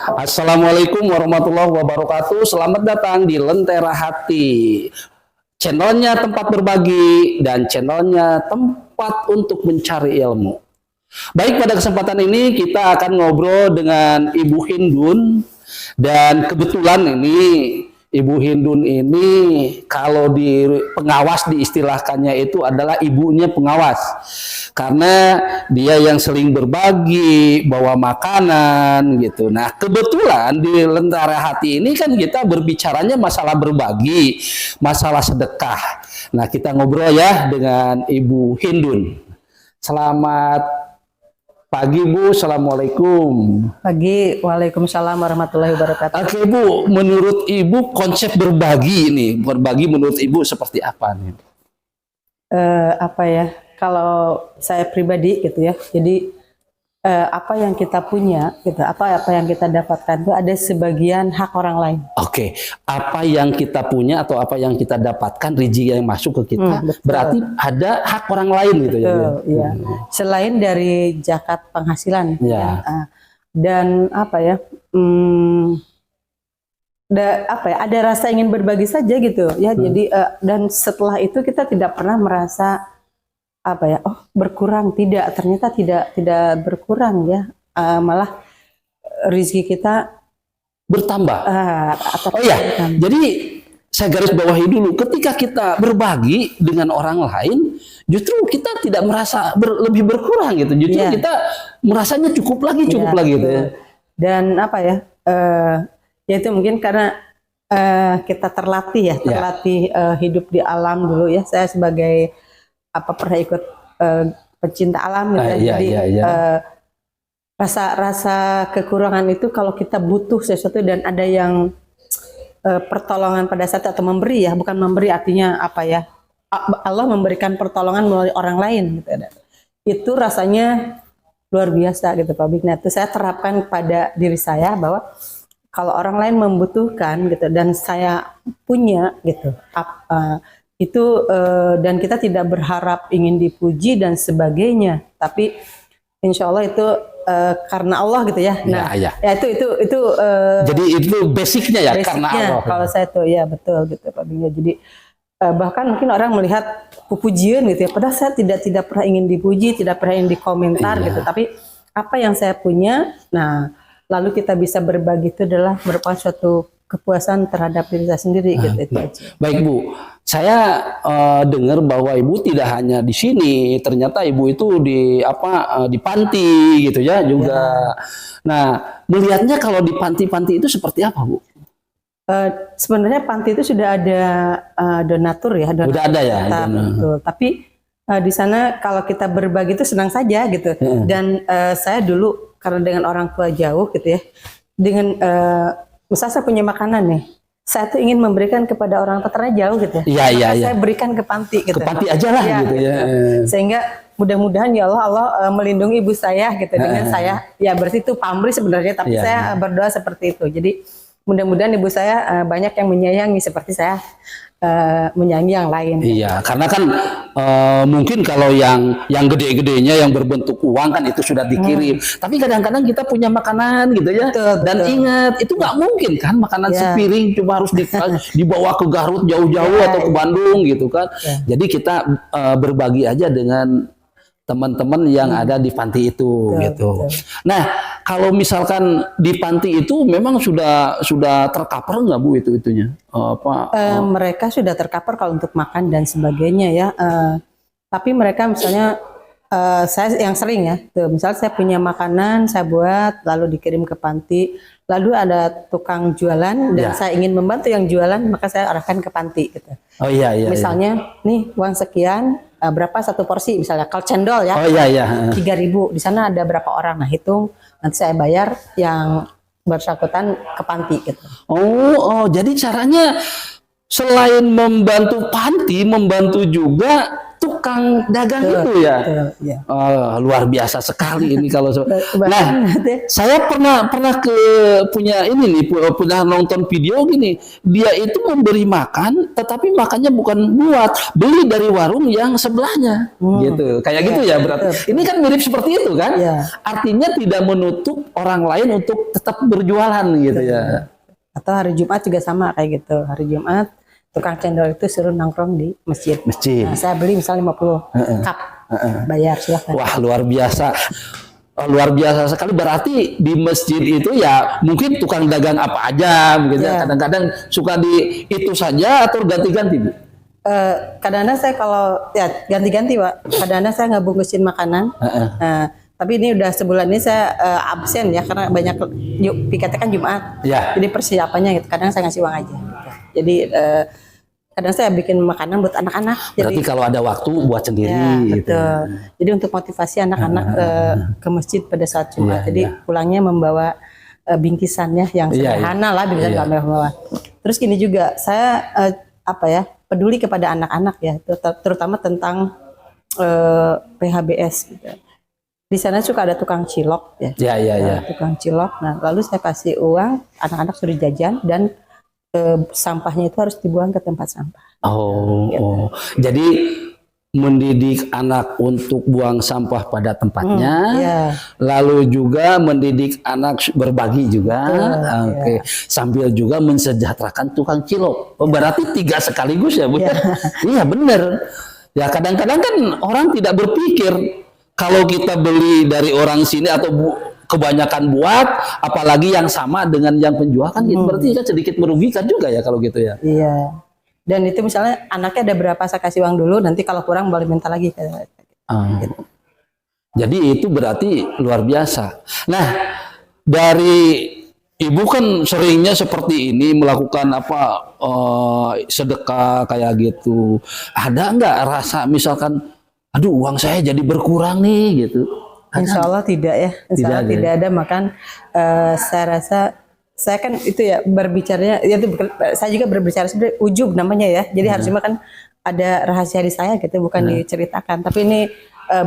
Assalamualaikum warahmatullahi wabarakatuh. Selamat datang di Lentera Hati. Channelnya tempat berbagi dan channelnya tempat untuk mencari ilmu. Baik, pada kesempatan ini kita akan ngobrol dengan Ibu Hindun. Dan kebetulan ini Ibu Hindun ini kalau di pengawas diistilahkannya itu adalah ibunya pengawas. Karena dia yang sering berbagi, bawa makanan gitu. Nah, kebetulan di Lentera Hati ini kan kita berbicaranya masalah berbagi, masalah sedekah. Nah, kita ngobrol ya dengan Ibu Hindun. Selamat pagi Bu, Assalamualaikum. Pagi, Waalaikumsalam warahmatullahi wabarakatuh. Oke Bu, menurut Ibu konsep berbagi ini, berbagi menurut Ibu seperti apa nih? Apa ya, kalau saya pribadi gitu ya, jadi apa yang kita punya, gitu, apa yang kita dapatkan itu ada sebagian hak orang lain. Oke, apa yang kita punya atau apa yang kita dapatkan, rezeki yang masuk ke kita, berarti ada hak orang lain gitu ya? Iya. Selain dari zakat penghasilan, ya. Dan apa ya, ada rasa ingin berbagi saja gitu ya. Jadi dan setelah itu kita tidak pernah merasa apa ya, oh berkurang, tidak, ternyata tidak berkurang ya, malah rezeki kita bertambah. Oh iya, jadi saya garis bawahi dulu, ketika kita berbagi dengan orang lain, justru kita tidak merasa lebih berkurang gitu, justru kita merasanya cukup lagi gitu ya. Dan apa ya, ya itu mungkin karena kita terlatih hidup di alam dulu ya. Saya sebagai pernah ikut pecinta alam gitu. Jadi rasa kekurangan itu kalau kita butuh sesuatu dan ada yang pertolongan pada saat atau memberi ya, bukan memberi artinya apa ya, Allah memberikan pertolongan melalui orang lain gitu. Itu rasanya luar biasa gitu Pak Big. Nah, itu saya terapkan pada diri saya bahwa kalau orang lain membutuhkan gitu dan saya punya gitu, dan kita tidak berharap ingin dipuji dan sebagainya, tapi insya Allah itu karena Allah gitu ya. Nah, ya itu jadi itu basicnya ya, karena Allah. Kalau saya tuh ya betul gitu Pak Bing. Jadi bahkan mungkin orang melihat pujian gitu ya, padahal saya tidak pernah ingin dipuji, tidak pernah ingin dikomentar gitu, tapi apa yang saya punya, nah lalu kita bisa berbagi itu adalah merupakan suatu kepuasan terhadap diri saya sendiri gitu. Itu aja. Baik Bu, saya dengar bahwa Ibu tidak hanya di sini, ternyata Ibu itu di panti gitu ya juga. Nah, melihatnya kalau di panti-panti itu seperti apa Bu? Sebenarnya panti itu sudah ada donatur ya, sudah ada ya. Betul. Tapi di sana kalau kita berbagi itu senang saja gitu. Dan saya dulu karena dengan orang tua jauh gitu ya, dengan misalnya saya punya makanan nih, saya tuh ingin memberikan kepada orang tua jauh gitu ya. Saya berikan ke panti gitu. Ke panti aja lah gitu ya. Sehingga mudah-mudahan ya Allah melindungi ibu saya gitu dengan saya. Ya berarti itu pamrih sebenarnya, tapi saya berdoa seperti itu. Jadi mudah-mudahan ibu saya banyak yang menyayangi seperti saya menyayangi yang lain. Iya, karena kan mungkin kalau yang gede-gedenya yang berbentuk uang kan itu sudah dikirim. Tapi kadang-kadang kita punya makanan gitu ya. Dan ingat itu nggak mungkin kan makanan sepiring cuma harus dibawa ke Garut jauh-jauh atau ke Bandung gitu kan. Jadi kita berbagi aja dengan teman-teman yang ada di panti itu gitu. Nah, kalau misalkan di panti itu memang sudah tercover nggak Bu itunya? Mereka sudah tercover kalau untuk makan dan sebagainya ya. Tapi mereka misalnya saya yang sering ya, misalnya saya punya makanan saya buat lalu dikirim ke panti, lalu ada tukang jualan dan saya ingin membantu yang jualan, maka saya arahkan ke panti gitu. Oh iya. Misalnya nih uang sekian, berapa satu porsi misalnya kalau cendol ya. 3.000 di sana ada berapa orang, nah hitung nanti saya bayar yang bersangkutan ke panti gitu. Jadi caranya selain membantu panti, membantu juga tukang dagang itu ya. Ya. Luar biasa sekali ini kalau Bahkan nah, nanti- saya pernah punya ini nih, pernah nonton video gini. Dia itu memberi makan, tetapi makannya bukan beli dari warung yang sebelahnya, gitu. Kayak gitu ya berarti. Ini kan mirip seperti itu kan? Ya. Artinya tidak menutup orang lain untuk tetap berjualan gitu ya. Atau hari Jumat juga sama kayak gitu. Hari Jumat tukang cendol itu suruh nongkrong di masjid. Nah, saya beli misalnya 50 cup, bayar silahkan. Wah, luar biasa. Luar biasa sekali. Berarti di masjid itu ya mungkin tukang dagang apa aja gitu. Ya. Kadang-kadang suka di itu saja atau ganti-ganti, Bu. Kadang-kadang saya kalau ya ganti-ganti Pak. Kadang-kadang saya nggak bungkusin makanan. Nah, tapi ini udah sebulan ini saya absen ya karena banyak piketnya kan Jumat. Ya. Jadi persiapannya gitu. Kadang saya ngasih uang aja. Jadi kadang saya bikin makanan buat anak-anak. Berarti kalau ada waktu buat sendiri Ya, gitu. betul. Jadi untuk motivasi anak-anak ke masjid pada saat Jumat. Iya, Jadi pulangnya membawa bingkisannya yang Iya, sederhana lah, bingkisan iya. nggak mewah-mewah. Terus gini juga, saya peduli kepada anak-anak ya, terutama tentang PHBS gitu. Di sana suka ada tukang cilok ya. Ya. Tukang cilok. Nah, lalu saya kasih uang, anak-anak suruh jajan dan sampahnya itu harus dibuang ke tempat sampah. Oh. Jadi mendidik anak untuk buang sampah pada tempatnya, Ya. lalu juga mendidik anak berbagi juga, oke. Sambil juga mensejahterakan tukang cilok. Oh, berarti 3 sekaligus ya, Bu? Iya benar. Ya kadang-kadang kan orang tidak berpikir kalau kita beli dari orang sini atau kebanyakan buat, apalagi yang sama dengan yang penjual kan, gitu. Berarti kan sedikit merugikan juga ya kalau gitu ya. Iya. Dan itu misalnya anaknya ada berapa saya kasih uang dulu, nanti kalau kurang boleh minta lagi. Jadi itu berarti luar biasa. Nah, dari Ibu kan seringnya seperti ini melakukan sedekah kayak gitu. Ada nggak rasa misalkan, aduh uang saya jadi berkurang nih gitu? Insya Allah tidak ya. Insya Allah tidak ada. Makan saya rasa saya kan itu ya berbicaranya, saya juga berbicara sebenarnya ujub namanya ya. Jadi harusnya kan ada rahasia di saya gitu, bukan diceritakan. Tapi ini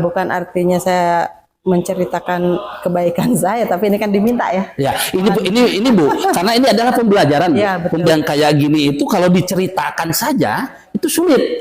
bukan artinya saya menceritakan kebaikan saya, tapi ini kan diminta ya. Ya, ini Bu, karena ini adalah pembelajaran. Ya, betul. Yang kayak gini itu kalau diceritakan saja itu sulit.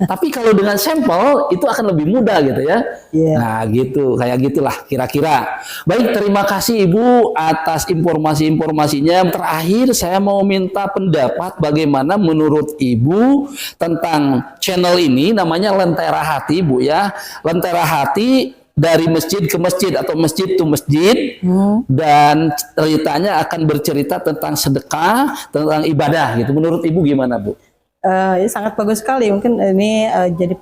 Tapi kalau dengan sampel itu akan lebih mudah gitu ya. Ya. Nah, gitu, kayak gitulah kira-kira. Baik, terima kasih Ibu atas informasi-informasinya. Terakhir saya mau minta pendapat bagaimana menurut Ibu tentang channel ini, namanya Lentera Hati, Bu ya. Lentera Hati dari masjid ke masjid atau masjid to masjid, dan ceritanya akan bercerita tentang sedekah, tentang ibadah gitu. Menurut Ibu gimana, Bu? Ya, sangat bagus sekali. Mungkin ini jadi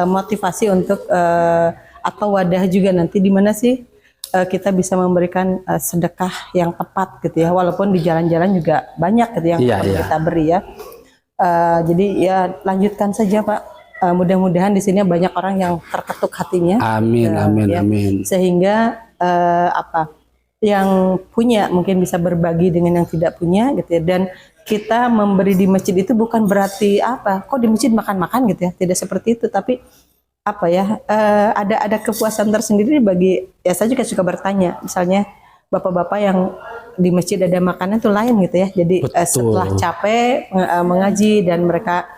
motivasi untuk atau wadah juga nanti di mana sih kita bisa memberikan sedekah yang tepat gitu ya. Walaupun di jalan-jalan juga banyak gitu yang kita beri ya. Jadi ya lanjutkan saja Pak. Mudah-mudahan di sini banyak orang yang terketuk hatinya. Amin, amin. Sehingga yang punya mungkin bisa berbagi dengan yang tidak punya gitu ya. Dan kita memberi di masjid itu bukan berarti kok di masjid makan-makan gitu ya. Tidak seperti itu, tapi ada kepuasan tersendiri bagi ya. Saya juga suka bertanya, misalnya bapak-bapak yang di masjid ada makanan itu lain gitu ya. Jadi setelah capek mengaji dan mereka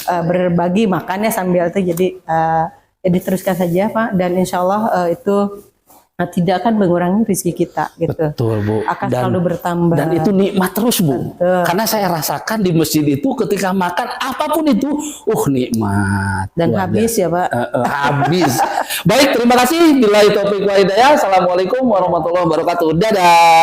berbagi makannya sambil itu, jadi diteruskan saja Pak, dan insya Allah itu tidak akan mengurangi rezeki kita gitu. Betul Bu. Akan selalu bertambah. Dan itu nikmat terus Bu. Betul. Karena saya rasakan di masjid itu ketika makan apapun itu, nikmat. Dan habis ya Pak. Habis. Baik, terima kasih. Billahi taufiq wa hidayah. Assalamualaikum warahmatullahi wabarakatuh. Dadah.